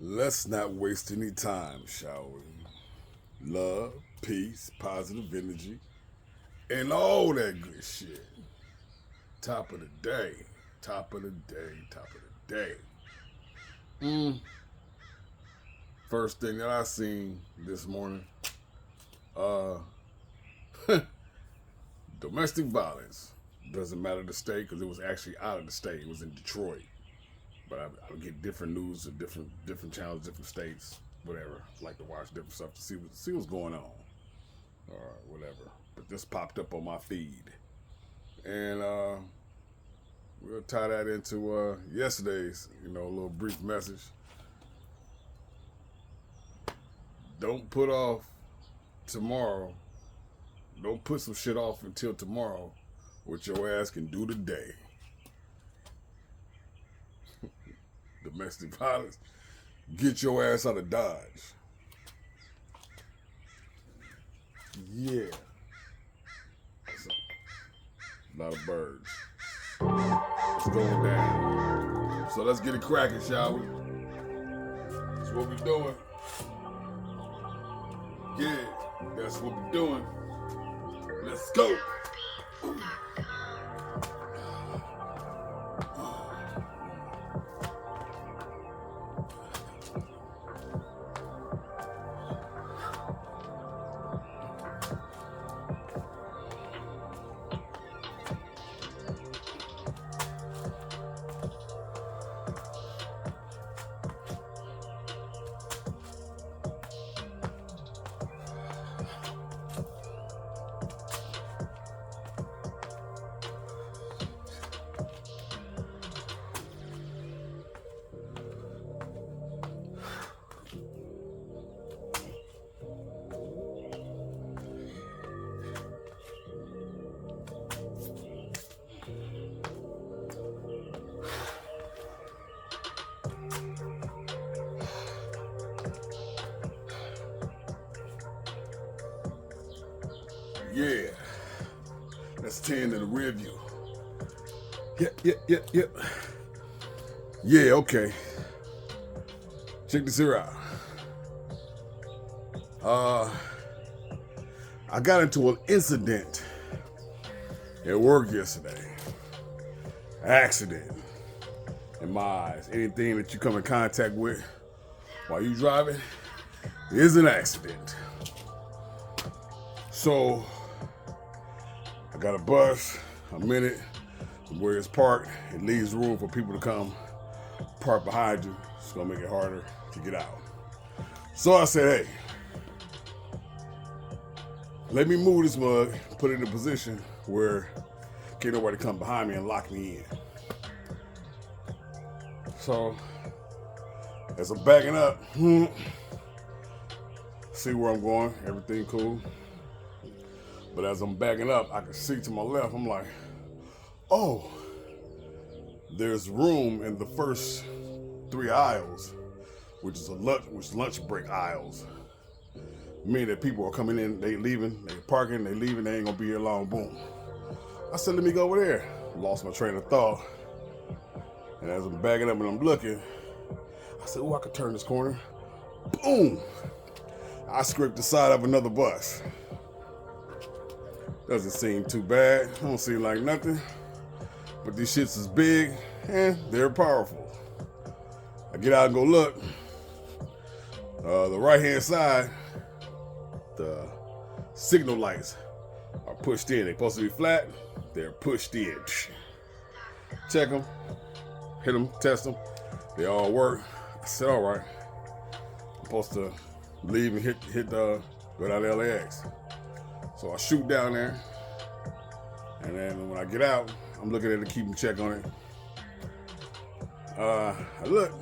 Let's not waste any time, shall we? Love, peace, positive energy, and all that good shit. Top of the day. Top of the day. Top of the day. First thing that I seen this morning, uh, domestic violence. Doesn't matter the state because it was actually out of the state. It was in Detroit. But I get different news of different channels, different states, whatever. I like to watch different stuff to see what's going on, or whatever. But this popped up on my feed, and we'll tie that into yesterday's, little brief message. Don't put off tomorrow. Don't put some shit off until tomorrow, what your ass can do today. Domestic violence, get your ass out of Dodge. Yeah. A lot of birds. It's going down. So let's get it cracking, shall we? That's what we're doing. Yeah, that's what we're doing. Let's go. Yeah, that's 10 in the rear view. Yep. Yeah, okay. Check this here out. I got into an incident at work yesterday. Accident. In my eyes, anything that you come in contact with while you driving is an accident. So, I got a bus, I'm in it, where it's parked, it leaves room for people to come park behind you. It's gonna make it harder to get out. So I said, hey, let me move this mug, put it in a position where can't nobody come behind me and lock me in. So, as I'm backing up, see where I'm going, everything cool. But as I'm backing up, I can see to my left, I'm like, oh, there's room in the first 3 aisles, which is lunch break aisles. Meaning that people are coming in, they leaving, they parking, they leaving, they ain't gonna be here long, boom. I said, let me go over there. Lost my train of thought. And as I'm backing up and I'm looking, I said, oh, I could turn this corner. Boom! I scraped the side of another bus. Doesn't seem too bad. Don't seem like nothing. But these shits is big and they're powerful. I get out and go look. The right-hand side, the signal lights are pushed in. They're supposed to be flat. They're pushed in. Check them. Hit them. Test them. They all work. I said, all right. I'm supposed to leave and go down to LAX. So I shoot down there, and then when I get out, I'm looking at it to keep a check on it. I look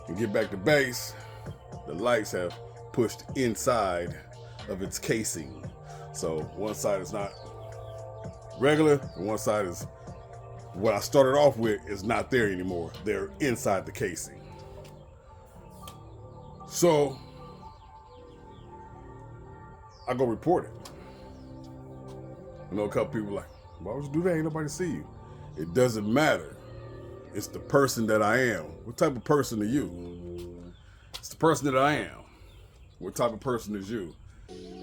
and get back to base. The lights have pushed inside of its casing. So one side is not regular, and one side is what I started off with is not there anymore. They're inside the casing. So I go report it. I know a couple people like, why would you do that? Ain't nobody see you. It doesn't matter. It's the person that I am. What type of person are you? person that I am. What type of person is you?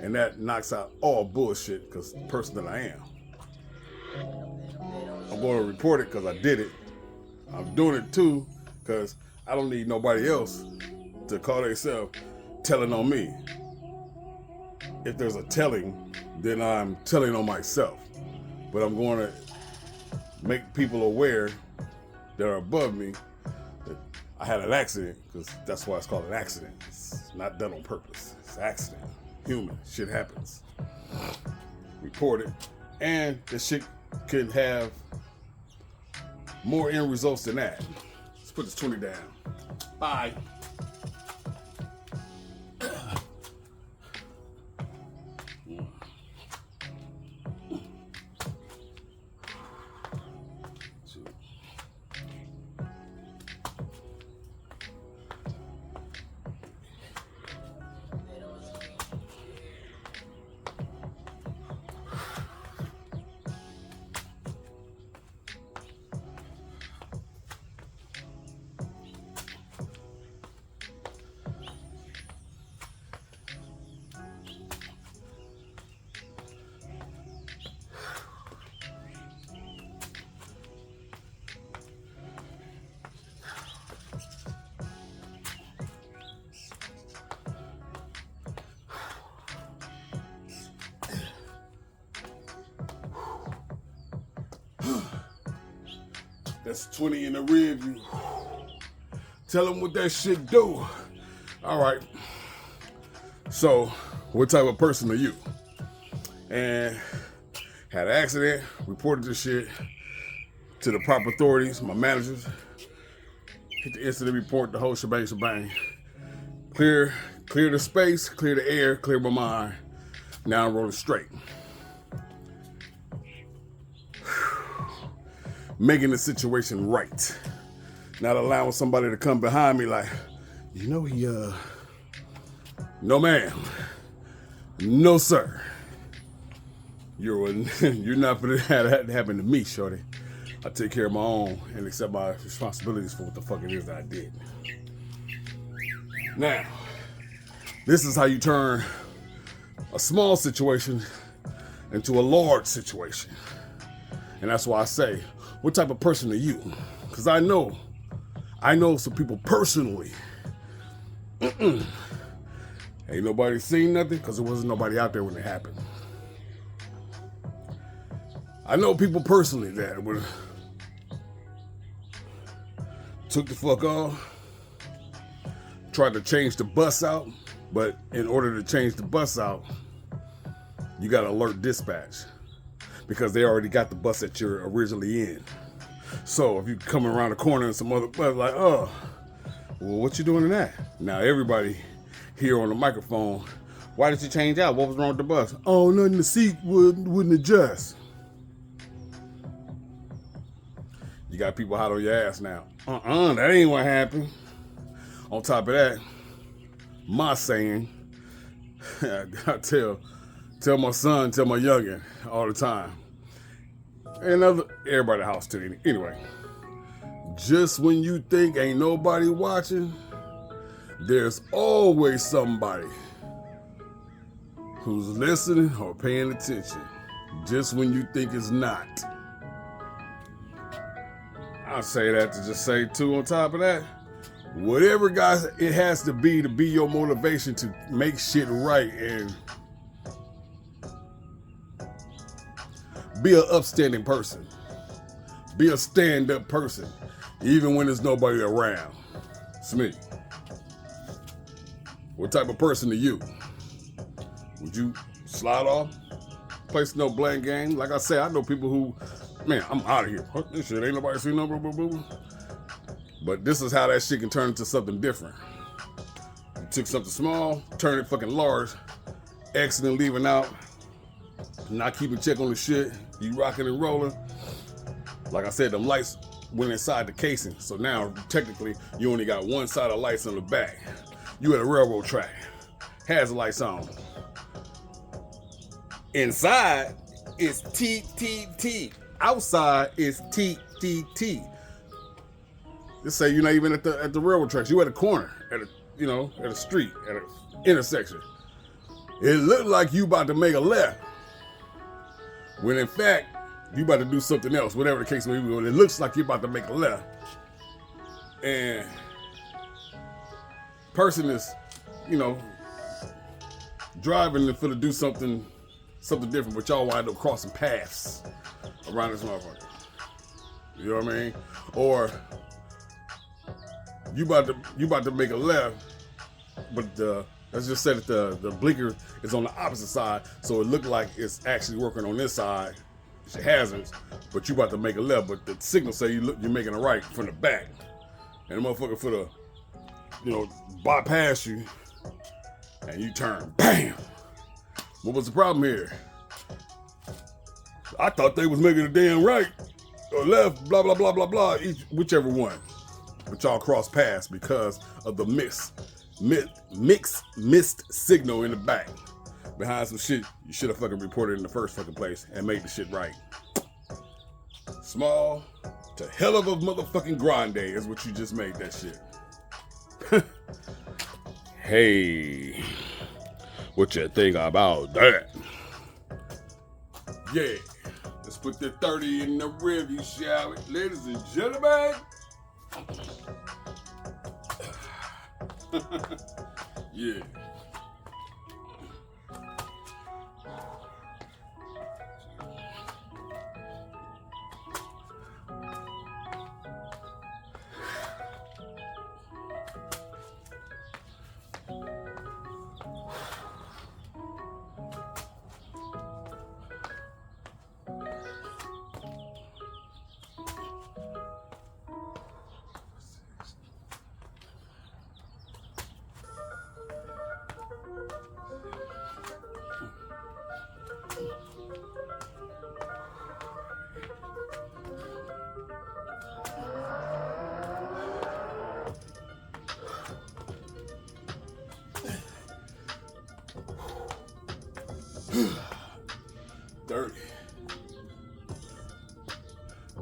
And that knocks out all bullshit because the person that I am. I'm going to report it because I did it. I'm doing it too because I don't need nobody else to call themselves telling on me. If there's a telling, then I'm telling on myself. But I'm going to make people aware that are above me that I had an accident, because that's why it's called an accident. It's not done on purpose. It's an accident. Human. Shit happens. Report it. And the shit can have more end results than that. Let's put this 20 down. Bye. That's 20 in the rear view. Tell them what that shit do. All right. So, what type of person are you? And had an accident, reported this shit to the proper authorities, my managers. Hit the incident report, the whole shebang. Clear the space, clear the air, clear my mind. Now I'm rolling straight. Making the situation right. Not allowing somebody to come behind me like, you know, no ma'am. No sir. You're not gonna have that happen to me, shorty. I take care of my own and accept my responsibilities for what the fuck it is that I did. Now, this is how you turn a small situation into a large situation. And that's why I say, what type of person are you? Because I know some people personally. Ain't nobody seen nothing because there wasn't nobody out there when it happened. I know people personally that would took the fuck off, tried to change the bus out, but in order to change the bus out, you got to alert dispatch, because they already got the bus that you're originally in. So if you come around the corner and some other bus like, oh, well, what you doing in that? Now everybody here on the microphone, why did you change out? What was wrong with the bus? Oh, nothing, the seat wouldn't adjust. You got people hot on your ass now. That ain't what happened. On top of that, my saying, I tell my son, tell my youngin' all the time. And everybody in the house too. Anyway, just when you think ain't nobody watching, there's always somebody who's listening or paying attention. Just when you think it's not. I say that to just say too, on top of that, whatever guys it has to be your motivation to make shit right and be an upstanding person. Be a stand-up person, even when there's nobody around. It's me. What type of person are you? Would you slide off? Play no blame game? Like I said, I know people who, man, I'm out of here. This shit ain't nobody seen no boo. But this is how that shit can turn into something different. You took something small, turn it fucking large, exiting, leaving out, not keeping check on the shit, you rocking and rolling. Like I said, them lights went inside the casing, so now technically you only got one side of lights on the back. You at a railroad track, has the lights on. Inside is TTT. Outside is TTT. Just say you're not even at the railroad tracks. You at a corner, at a at a street, at an intersection. It looked like you about to make a left, when in fact, you about to do something else, whatever the case may be. When it looks like you're about to make a left, and person is, driving and finna do something different, but y'all wind up crossing paths around this motherfucker. You know what I mean? Or you about to make a left, but let's just say that the blinker is on the opposite side, so it looked like it's actually working on this side. It's hazards, but you about to make a left, but the signal say you're making a right from the back, and the motherfucker for the bypass you, and you turn, bam. What was the problem here? I thought they was making a damn right or left, blah blah blah blah blah, whichever one. But y'all cross paths because of the missed signal in the back behind some shit you should have fucking reported in the first fucking place and made the shit right. Small to hell of a motherfucking grande is what you just made that shit. Hey, what you think about that? Yeah, let's put the 30 in the review, shall we? Ladies and gentlemen. Yeah.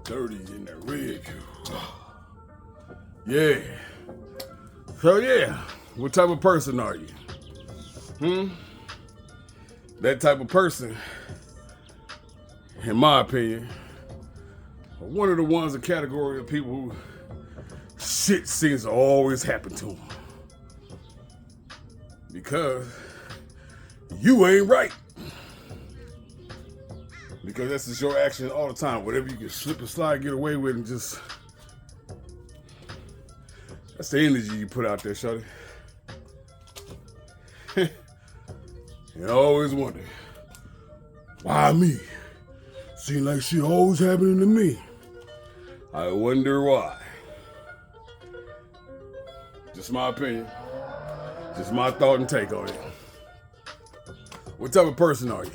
Dirty in that red. Yeah. So yeah, what type of person are you? That type of person, in my opinion, are one of the ones, a category of people who shit seems to always happen to them. Because you ain't right. Because that's just your action all the time. Whatever you can slip and slide, get away with, and just... That's the energy you put out there, shawty. And I always wonder, why me? Seems like shit always happening to me. I wonder why. Just my opinion. Just my thought and take on it. What type of person are you?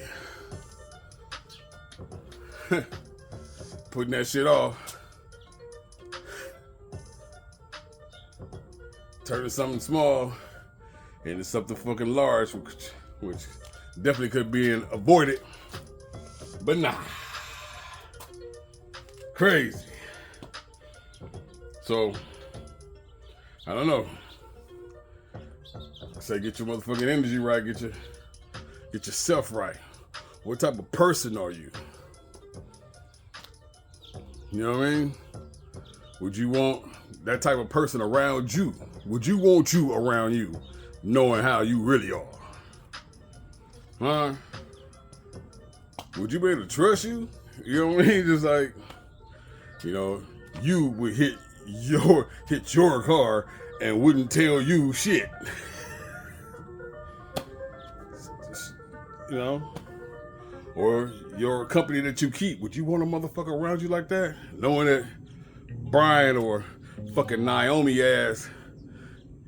Putting that shit off. Turning something small into something fucking large, which definitely could be avoided. But nah. Crazy. So, I don't know. I say get your motherfucking energy right, get yourself right. What type of person are you? You know what I mean? Would you want that type of person around you? Would you want you around you, knowing how you really are? Huh? Would you be able to trust you? You know what I mean? Just like, you would hit your car and wouldn't tell you shit. Or your company that you keep, would you want a motherfucker around you like that? Knowing that Brian or fucking Naomi ass,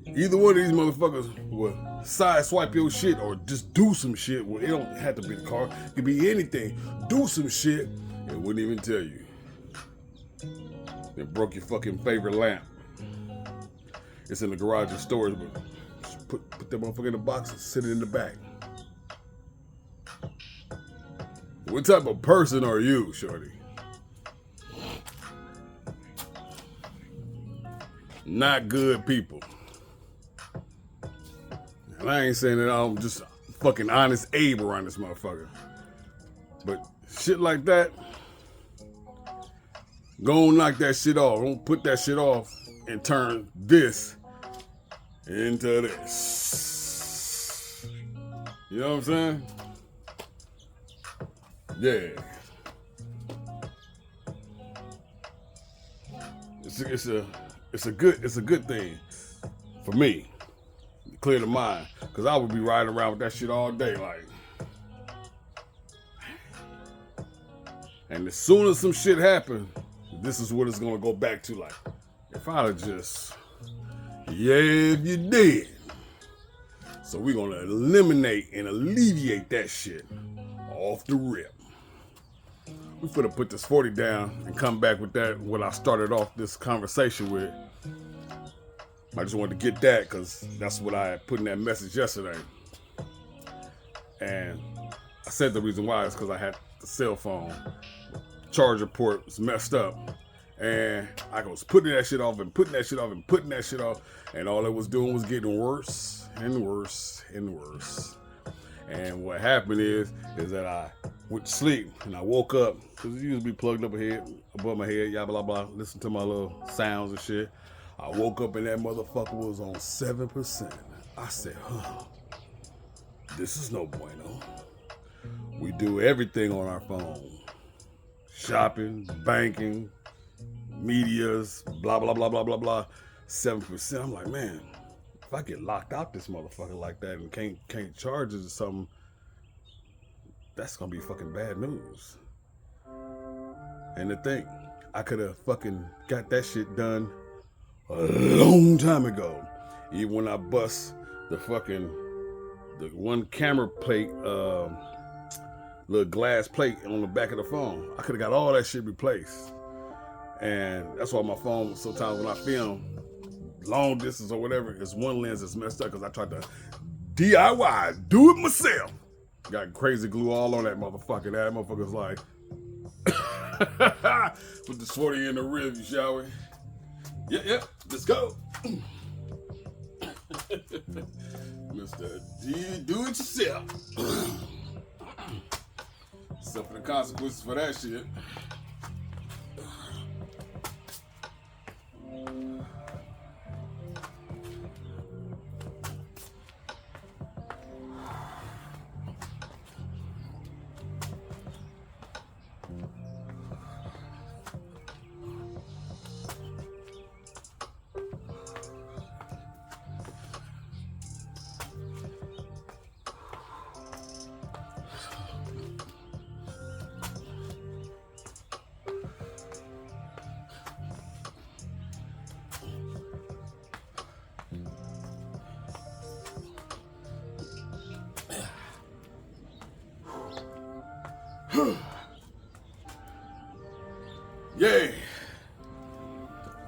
either one of these motherfuckers will sideswipe your shit or just do some shit. Well, it don't have to be the car. It could be anything. Do some shit and wouldn't even tell you. They broke your fucking favorite lamp. It's in the garage and storage, but just put that motherfucker in the box and sit it in the back. What type of person are you, shorty? Not good people. And I ain't saying that I'm just fucking honest Abe around this motherfucker. But shit like that, go and knock that shit off. Don't put that shit off and turn this into this. You know what I'm saying? Yeah. It's a good thing for me to clear the mind, because I would be riding around with that shit all day, like. And as soon as some shit happen, this is what it's gonna go back to. Like, if I'd have just, yeah, if you did. So we're gonna eliminate and alleviate that shit off the rip. We finna put this 40 down and come back with that, what I started off this conversation with. I just wanted to get that because that's what I put in that message yesterday. And I said the reason why is because I had the cell phone charger port was messed up. And I was putting that shit off and putting that shit off and putting that shit off. And all it was doing was getting worse and worse and worse. And what happened is that I went to sleep and I woke up, because it used to be plugged up above my head, blah, blah, blah, listen to my little sounds and shit. I woke up and that motherfucker was on 7%. I said, this is no bueno. We do everything on our phone. Shopping, banking, medias, blah, blah, blah, blah, blah, blah. 7%. I'm like, man, if I get locked out this motherfucker like that and can't charge it or something, that's gonna be fucking bad news. And to think, I could have fucking got that shit done a long time ago. Even when I bust the one camera plate, little glass plate on the back of the phone, I could have got all that shit replaced. And that's why my phone, sometimes when I film long distance or whatever, it's one lens that's messed up because I tried to DIY, do it myself. Got crazy glue all on that motherfucker. That motherfucker's like, put this 40 in the rib, shall we? Yep, let's go. Mr. Do it yourself. Suffer the consequences for that shit. Yay.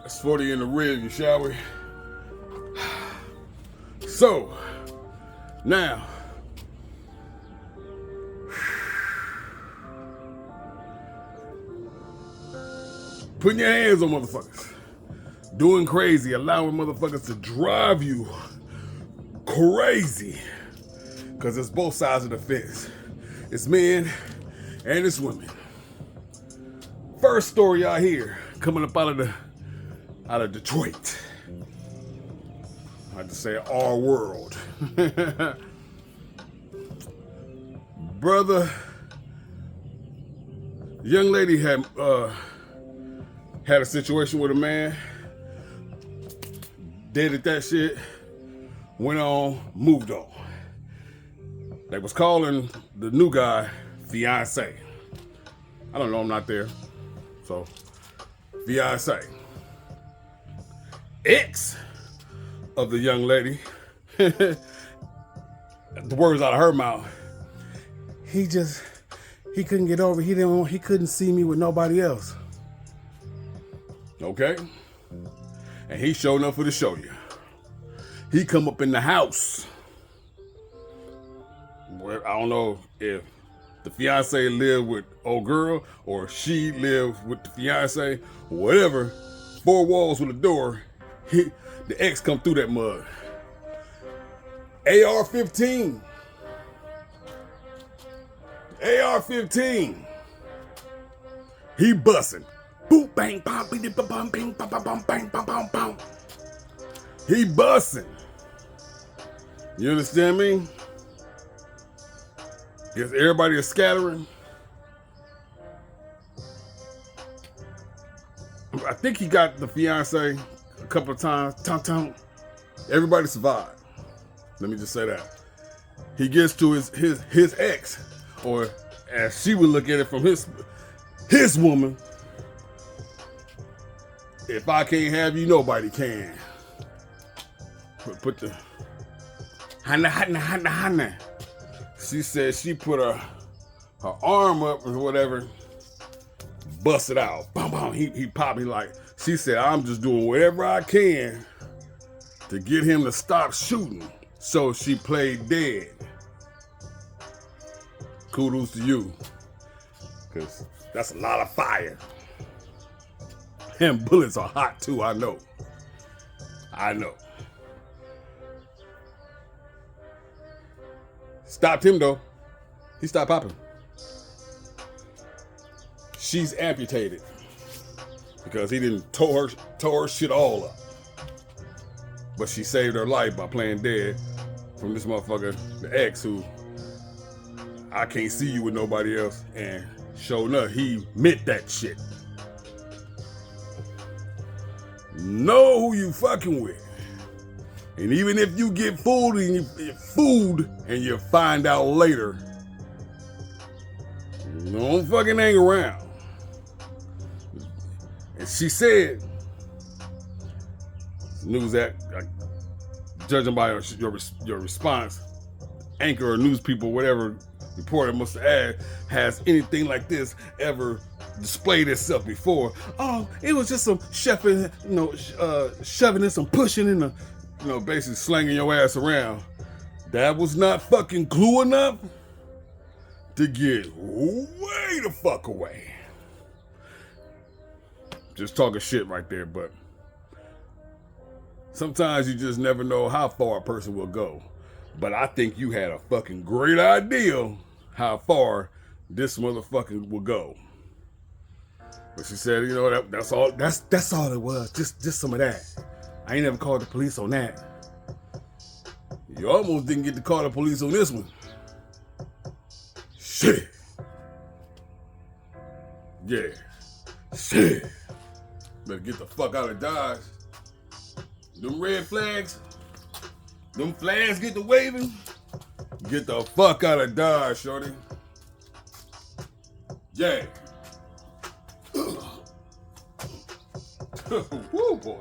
That's 40 in the rib, shall we? So, now, putting your hands on motherfuckers, doing crazy, allowing motherfuckers to drive you crazy, because it's both sides of the fence. It's men and it's women. First story I hear coming up out of Detroit. I have to say our world. Brother, young lady had a situation with a man, dated that shit, went on, moved on. They was calling the new guy fiance. I don't know, I'm not there. So, fiance. Ex of the young lady, the words out of her mouth, he couldn't get over, he couldn't see me with nobody else. Okay? And he showed enough for to show you. He come up in the house. Where, I don't know if the fiance lived with old girl or she lived with the fiance, whatever. 4 walls with a door. The ex come through that mug. AR-15. AR-15. He busting. Boom, bang, bang, bing, bang, bang, bing, bang, bang, bang, bang, bang, bang. He busting. You understand me? Guess everybody is scattering. I think he got the fiance a couple of times. Everybody survived. Let me just say that. He gets to his ex, or as she would look at it from his woman. If I can't have you, nobody can. Put the hana. She said she put her arm up or whatever, bust it out. Bam, bam. He popped me like, she said, I'm just doing whatever I can to get him to stop shooting. So she played dead. Kudos to you. Because that's a lot of fire. And bullets are hot too, I know. Stopped him though. He stopped popping. She's amputated because he didn't tore her shit all up. But she saved her life by playing dead from this motherfucker, the ex, who I can't see you with nobody else. And sure enough, he meant that shit. Know who you fucking with. And even if you get fooled and you find out later, don't fucking hang around. And she said, news that, judging by your response, anchor or news people, whatever reporter must have asked, has anything like this ever displayed itself before? Oh, it was just some shoving and some pushing in the, basically slanging your ass around. That was not fucking clue enough to get way the fuck away. Just talking shit right there, but sometimes you just never know how far a person will go. But I think you had a fucking great idea how far this motherfucker will go. But she said, that's all it was. Just some of that. I ain't never called the police on that. You almost didn't get to call the police on this one. Shit. Yeah. Shit. Better get the fuck out of Dodge. Them red flags, them flags get to waving. Get the fuck out of Dodge, shorty. Yeah. Woo, boy.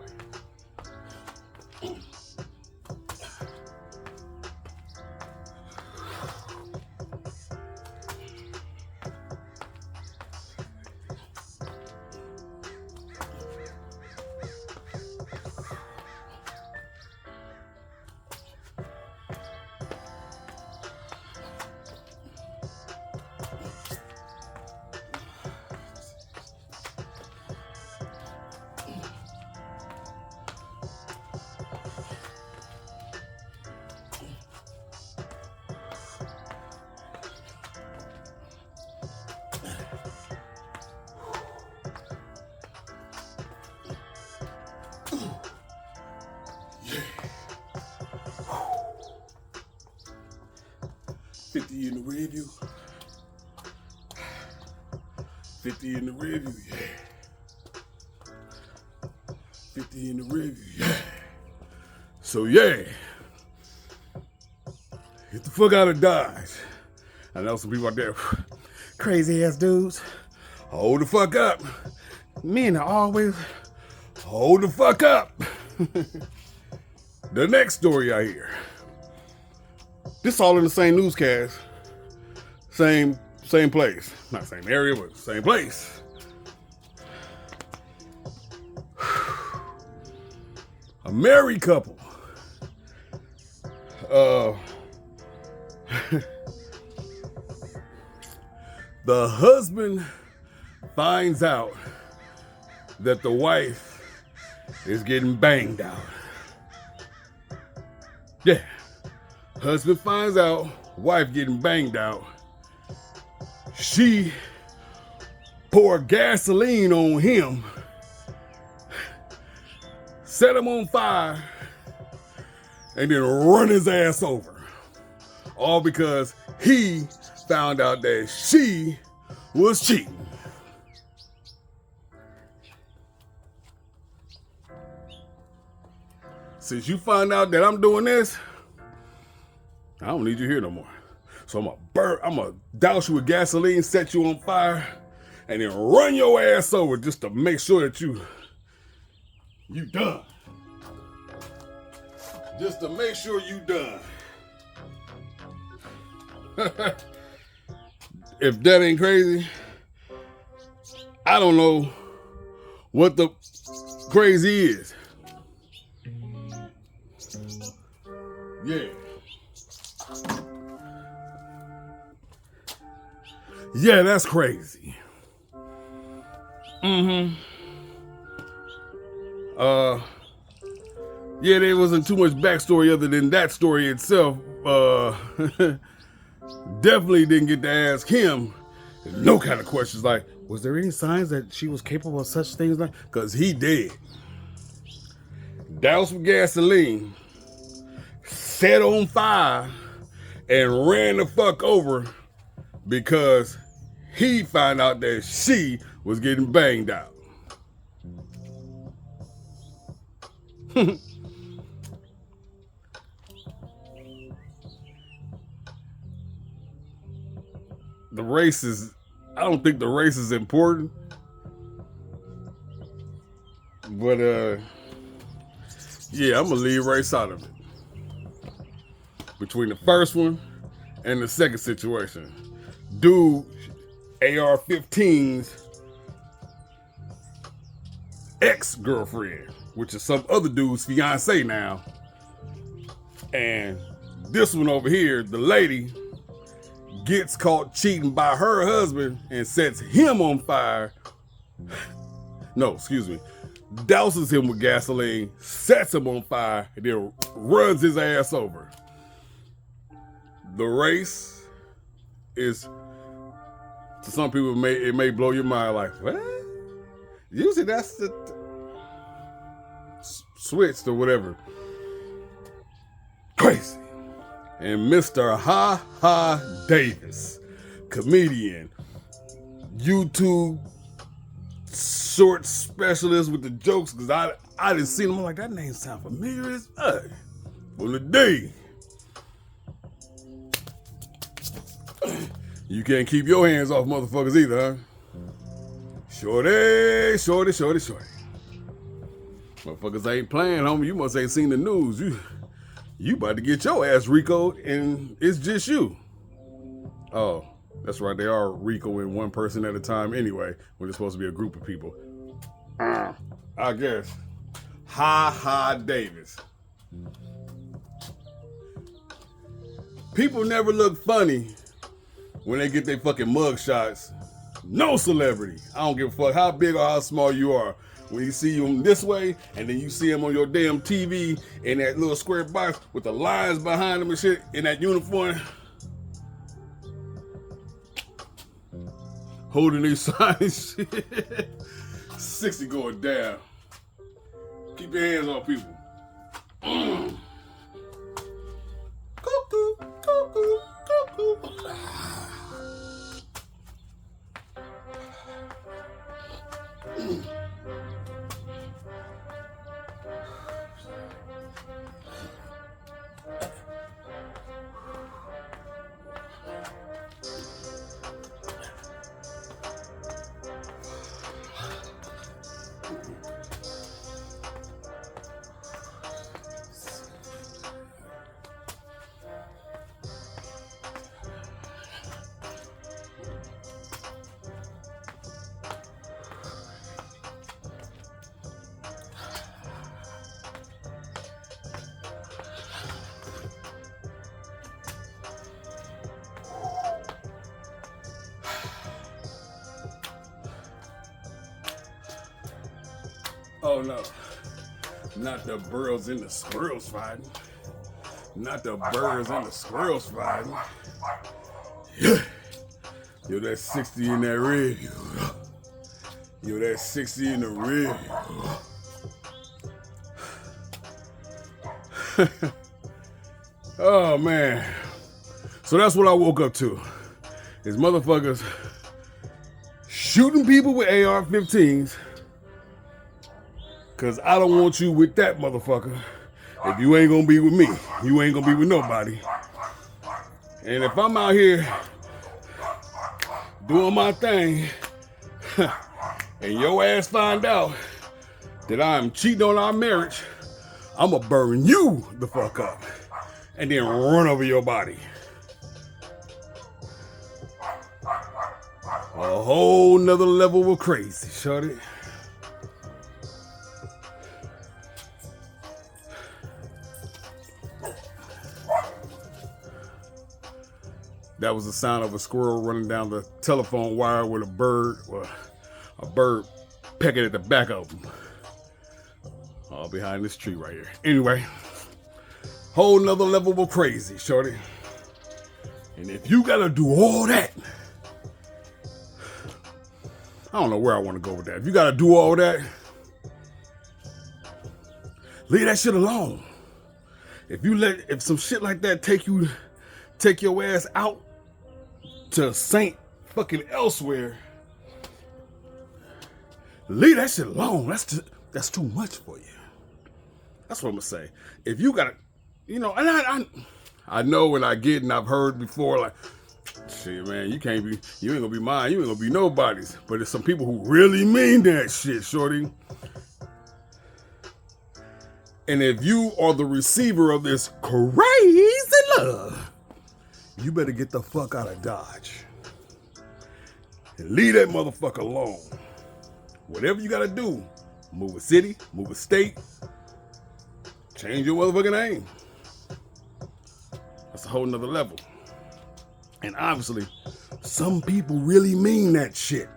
Yeah. 50 in the rear view. 50 in the rear view, yeah. 50 in the rear view, yeah. So yeah, get the fuck out of Dodge. I know some people out there, crazy ass dudes. Hold the fuck up. Men are always, hold the fuck up. The next story I hear. This all in the same newscast. Same place. Not same area, but same place. A married couple. The husband finds out that the wife is getting banged out. Yeah. Husband finds out, wife getting banged out. She poured gasoline on him, set him on fire, and then run his ass over. All because he found out that she was cheating. Since you find out that I'm doing this, I don't need you here no more. So I'm gonna douse you with gasoline, set you on fire, and then run your ass over just to make sure that you done. Just to make sure you done. If that ain't crazy, I don't know what the crazy is. Yeah. Yeah, that's crazy. Yeah, there wasn't too much backstory other than that story itself. Definitely didn't get to ask him no kind of questions like, was there any signs that she was capable of such things? Like, because he did. Doused with gasoline, set on fire, and ran the fuck over because he found out that she was getting banged out. I don't think the race is important. But yeah, I'm gonna leave race out of it. Between the first one and the second situation. Dude, AR-15's ex-girlfriend, which is some other dude's fiance now. And this one over here, the lady, gets caught cheating by her husband and sets him on fire. No, excuse me. Douses him with gasoline, sets him on fire, and then runs his ass over. The race is, to some people, it may blow your mind like, what? Usually that's the switched or whatever. Crazy. And Mr. Ha Ha Davis, comedian, YouTube short specialist with the jokes, because I didn't see him. I'm like, that name sound familiar as fuck. Well, today, you can't keep your hands off motherfuckers either, huh? Shorty. Motherfuckers ain't playing, homie. You must ain't seen the news. You about to get your ass RICO'd and it's just you. Oh, that's right. They are RICOing one person at a time anyway, when it's supposed to be a group of people. I guess. Ha Ha Davis. People never look funny when they get their fucking mug shots. No celebrity. I don't give a fuck how big or how small you are. When you see them this way, and then you see them on your damn TV in that little square box with the lines behind them and shit in that uniform, holding these signs, 60 going down. Keep your hands on people. Cuckoo, cuckoo, cuckoo. Oh no, not the burros and the squirrels fighting. Not the birds and the squirrels fighting. Yeah. Yo, that 60 in that rear view. Yo, that 60 in the rear view. Oh, man. So that's what I woke up to. Is motherfuckers shooting people with AR-15s. Because I don't want you with that motherfucker. If you ain't gonna be with me, you ain't gonna be with nobody. And if I'm out here doing my thing, and your ass find out that I'm cheating on our marriage, I'm gonna burn you the fuck up and then run over your body. A whole nother level of crazy, shorty. That was the sound of a squirrel running down the telephone wire with a bird pecking at the back of him. All behind this tree right here. Anyway, whole nother level of crazy, shorty. And if you gotta do all that, I don't know where I want to go with that. If you gotta do all that, leave that shit alone. If some shit like that take your ass out to Saint fucking elsewhere, leave that shit alone. That's too much for you. That's what I'm gonna say. If you gotta, and I know and I get and I've heard before, like, shit, man, you ain't gonna be mine, you ain't gonna be nobody's. But there's some people who really mean that shit, shorty. And if you are the receiver of this crazy love, you better get the fuck out of Dodge. And leave that motherfucker alone. Whatever you gotta do, move a city, move a state, change your motherfucking name. That's a whole nother level. And obviously, some people really mean that shit.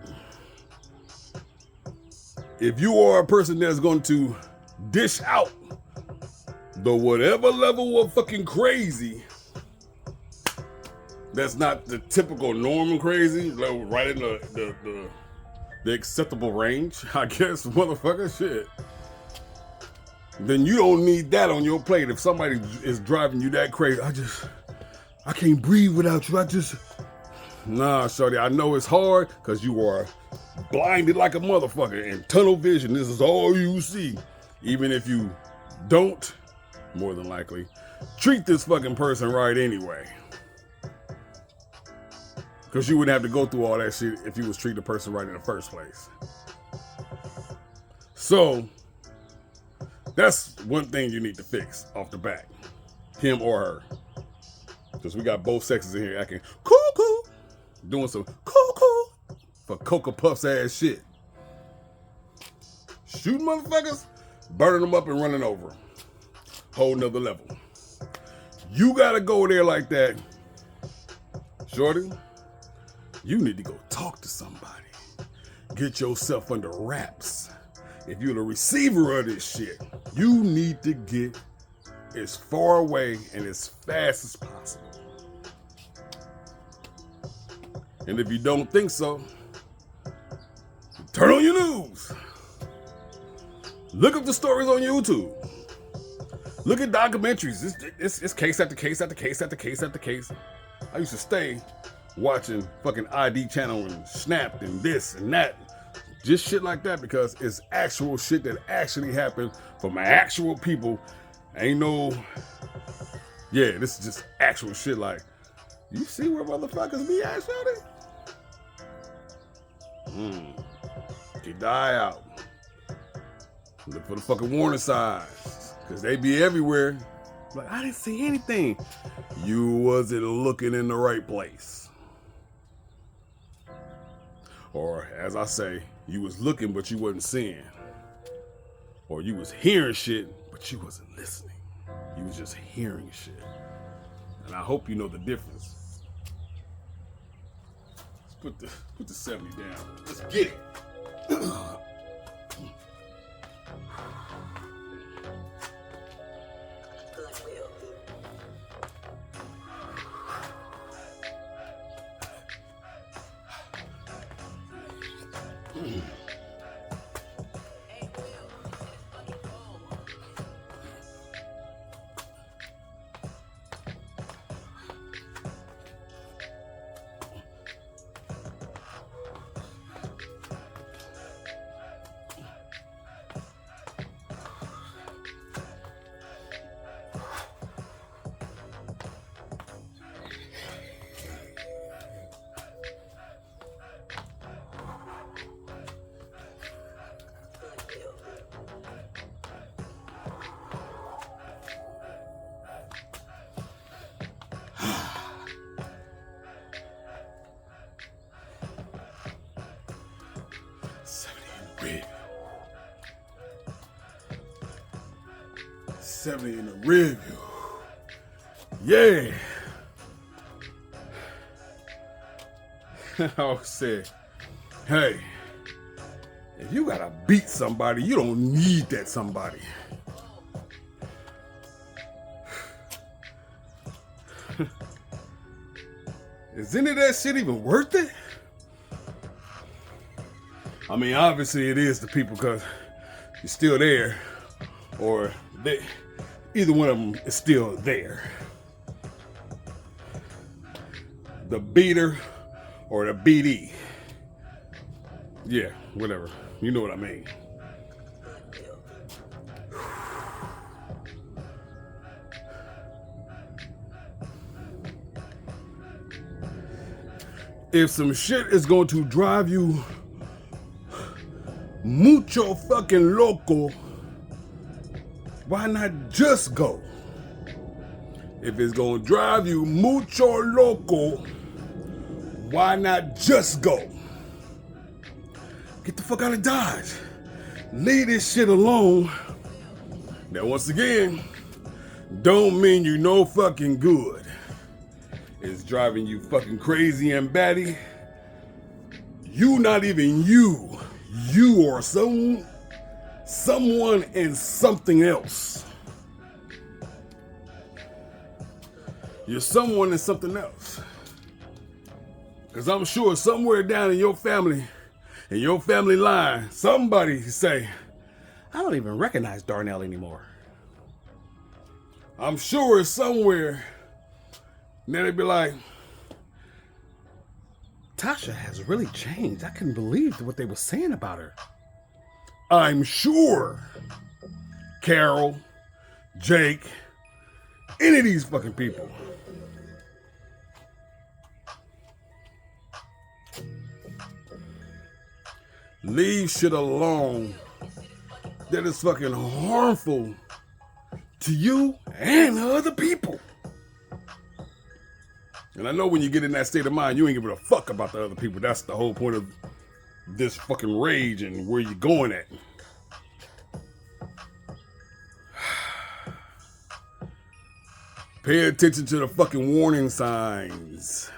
If you are a person that's going to dish out the whatever level of fucking crazy, that's not the typical normal crazy, right in the acceptable range, I guess, motherfucker, shit. Then you don't need that on your plate. If somebody is driving you that crazy, I can't breathe without you. Nah, shorty, I know it's hard because you are blinded like a motherfucker and tunnel vision. This is all you see. Even if you don't, more than likely, treat this fucking person right anyway. Because you wouldn't have to go through all that shit if you was treating the person right in the first place. So, that's one thing you need to fix off the bat. Him or her. Because we got both sexes in here acting cuckoo. Doing some cuckoo for Cocoa Puffs ass shit. Shooting motherfuckers, burning them up and running over them. Whole nother level. You gotta go there like that, shorty. You need to go talk to somebody. Get yourself under wraps. If you're the receiver of this shit, you need to get as far away and as fast as possible. And if you don't think so, turn on your news. Look up the stories on YouTube. Look at documentaries. It's case after case after case after case after case. I used to stay watching fucking ID channel and Snapped and this and that. Just shit like that because it's actual shit that actually happened from actual people. Ain't no, this is just actual shit. Like, you see where motherfuckers be at, shawty? Keep the eye out. Look for the fucking warning signs, because they be everywhere. Like, I didn't see anything. You wasn't looking in the right place. Or, as I say, you was looking, but you wasn't seeing. Or you was hearing shit, but you wasn't listening. You was just hearing shit. And I hope you know the difference. Let's put the 70 down. Let's get it. 70 in the rear view. Yeah. I said, hey, if you gotta beat somebody, you don't need that somebody. Is any of that shit even worth it? I mean, obviously it is to people because you're still there, or either one of them is still there. The beater or the BD. Yeah, whatever. You know what I mean. If some shit is going to drive you mucho fucking loco, why not just go? If it's going to drive you mucho loco, why not just go? Get the fuck out of Dodge. Leave this shit alone. Now, once again, don't mean you no fucking good. It's driving you fucking crazy and batty. You not even you. You are someone and something else. You're someone and something else. Because I'm sure somewhere down in your family line, somebody say, I don't even recognize Darnell anymore. I'm sure somewhere, then they'd be like, Tasha has really changed. I couldn't believe what they were saying about her. I'm sure Carol, Jake, any of these fucking people. Leave shit alone that is fucking harmful to you and other people. And I know when you get in that state of mind, you ain't giving a fuck about the other people. That's the whole point of this fucking rage and where you're going at. Pay attention to the fucking warning signs.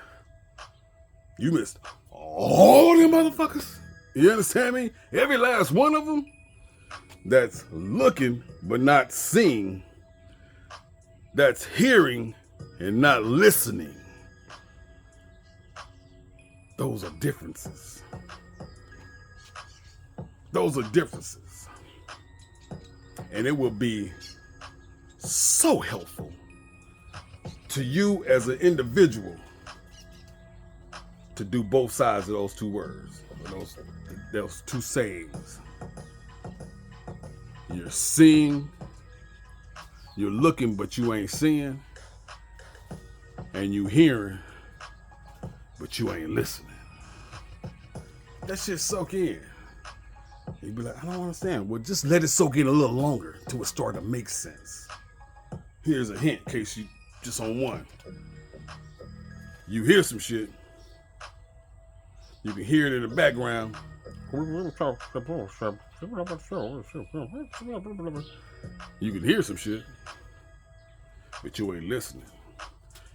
You missed all them motherfuckers. You understand me? Every last one of them that's looking but not seeing, that's hearing and not listening. Those are differences. Those are differences. And it will be so helpful to you as an individual to do both sides of those two words, those two sayings. You're seeing, you're looking, but you ain't seeing, and you hearing, but you ain't listening. That shit soak in. You'd be like, I don't understand. Well, just let it soak in a little longer till it start to make sense. Here's a hint in case you just on one. You hear some shit. You can hear it in the background. You can hear some shit, but you ain't listening.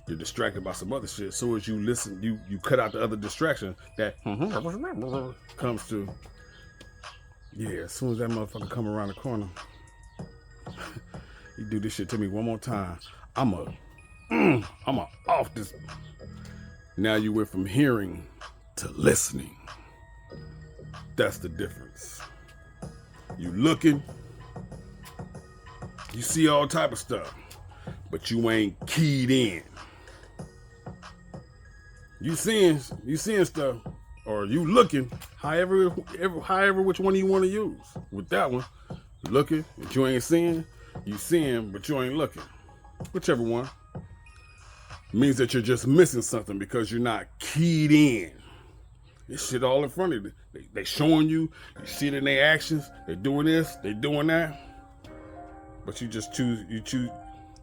You're distracted by some other shit. So as you listen, you cut out the other distraction that comes to, yeah, as soon as that motherfucker come around the corner, you do this shit to me one more time, I'm a off this. Now you went from hearing to listening. That's the difference. You looking, you see all type of stuff, but you ain't keyed in. You seeing stuff, or you looking, however which one you want to use. With that one, looking, but you ain't seeing, you seeing, but you ain't looking. Whichever one. Means that you're just missing something because you're not keyed in. This shit all in front of you. They showing you, you see it in their actions, they doing this, they doing that. But you just you're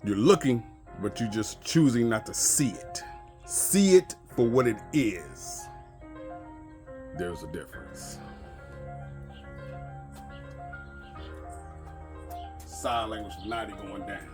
looking, but you just choosing not to see it. See it for what it is. There's a difference. sign language for 90 going down.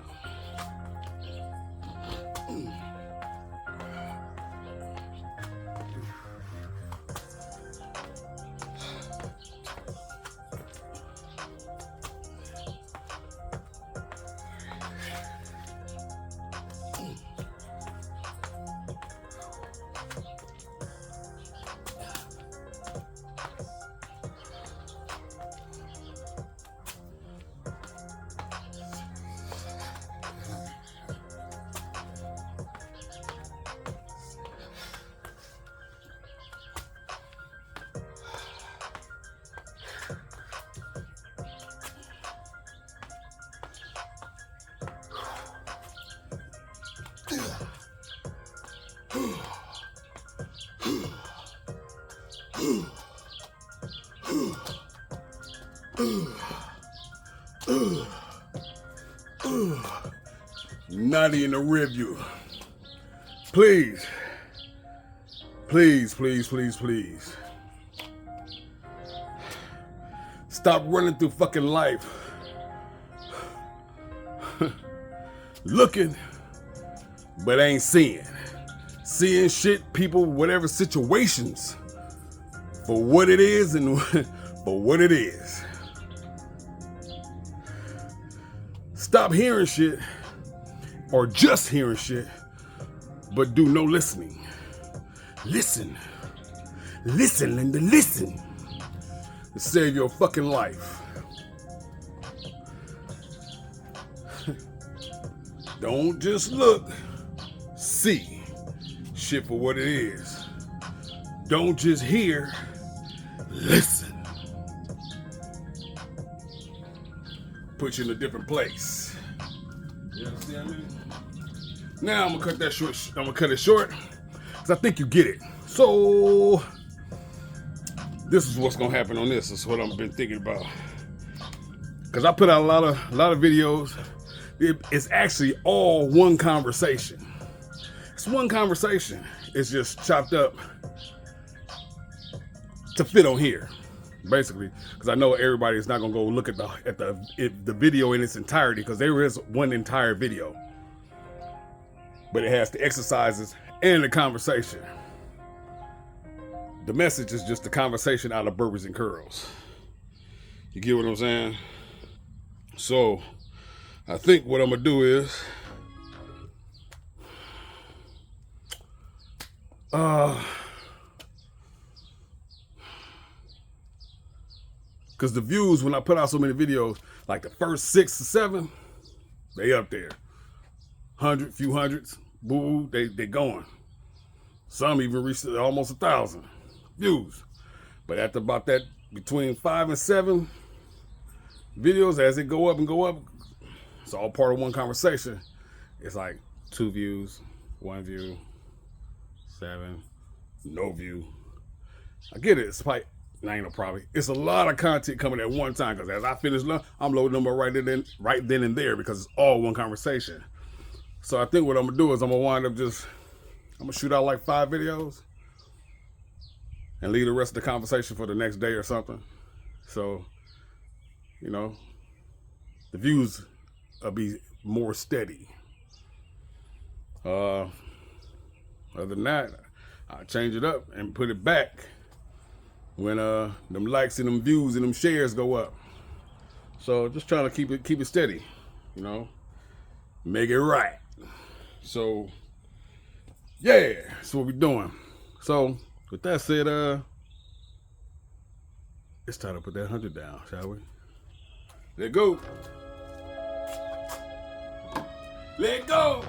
Naughty in the review. Please, please, please, please, please. Stop running through fucking life. Looking, but ain't seeing. Seeing shit, people, whatever situations for what it is and for what it is. Stop hearing shit or just hearing shit, but do no listening. Listen. Listen, Linda, listen. To save your fucking life. Don't just look, see shit for what it is. Don't just hear, listen. Put you in a different place. You understand me? Now I'm gonna cut that short. I'm gonna cut it short because I think you get it. So this is what's gonna happen on this. This is what I've been thinking about. Because I put out a lot of videos. It's actually all one conversation. It's one conversation. It's just chopped up to fit on here, basically. Because I know everybody is not gonna go look at the video in its entirety, because there is one entire video, but it has the exercises and the conversation. The message is just the conversation out of Burpies and Curls. You get what I'm saying? So I think what I'm gonna do is because the views, when I put out so many videos, like the first 6 or 7, they up there. 100, few hundreds, boo, they going. Some even reached almost 1,000 views. But after about that, between 5 and 7 videos, as they go up and go up, it's all part of one conversation. It's like 2 views, 1 view, 7, no view. I get it. It's probably, I ain't no probably. It's a lot of content coming at one time, because as I finish, I'm loading them up right then and there, because it's all one conversation. So I think what I'm gonna do is I'm gonna wind up I'm gonna shoot out like 5 videos and leave the rest of the conversation for the next day or something. So, you know, the views will be more steady. Other than that, I'll change it up and put it back when them likes and them views and them shares go up. So just trying to keep it steady, you know, make it right. So yeah, that's what we're doing. So with that said, it's time to put that 100 down, shall we? Let go. Let go.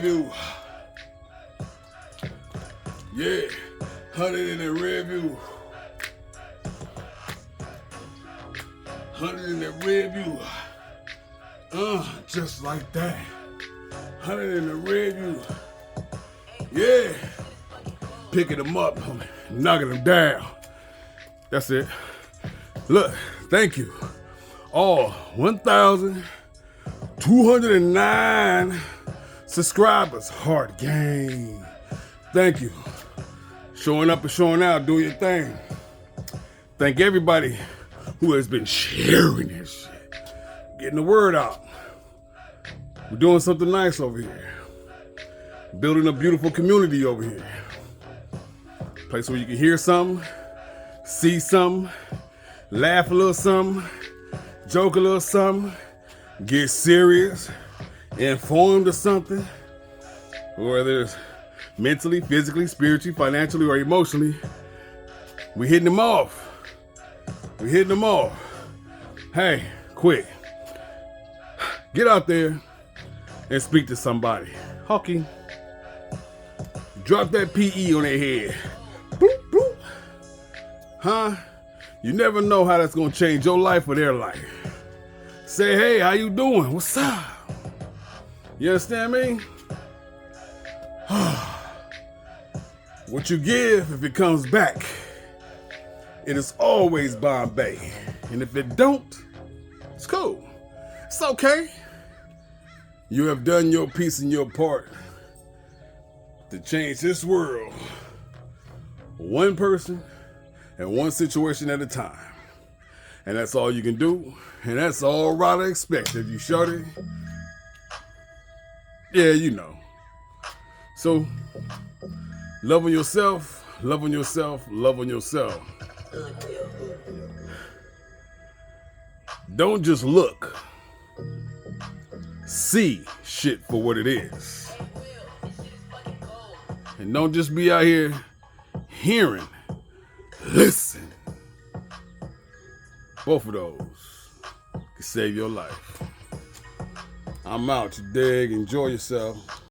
view. Yeah, 100 in the rear view. 100 in the rear view. Just like that. 100 in the rear view. Yeah. Picking them up, knocking them down. That's it. Look, thank you. All 1,209 subscribers. Hard game. Thank you. Showing up and showing out, doing your thing. Thank everybody who has been sharing this shit. Getting the word out. We're doing something nice over here. Building a beautiful community over here. Place where you can hear something, see something, laugh a little something, joke a little something, get serious, informed of something, whether it's mentally, physically, spiritually, financially, or emotionally. We hitting them off. We hitting them off. Hey, quick. Get out there and speak to somebody. Hawking. Drop that PE on their head. Boop, boop. Huh? You never know how that's gonna change your life or their life. Say, hey, how you doing? What's up? You understand me? What you give, if it comes back, it is always Bombay. And if it don't, it's cool. It's okay. You have done your piece and your part to change this world, one person and one situation at a time. And that's all you can do. And that's all Ryder expects of you, shorty. Yeah, you know. So, love on yourself, love on yourself, love on yourself. Don't just look. See shit for what it is. And don't just be out here hearing. Listen. Both of those can save your life. I'm out, you dig. Enjoy yourself.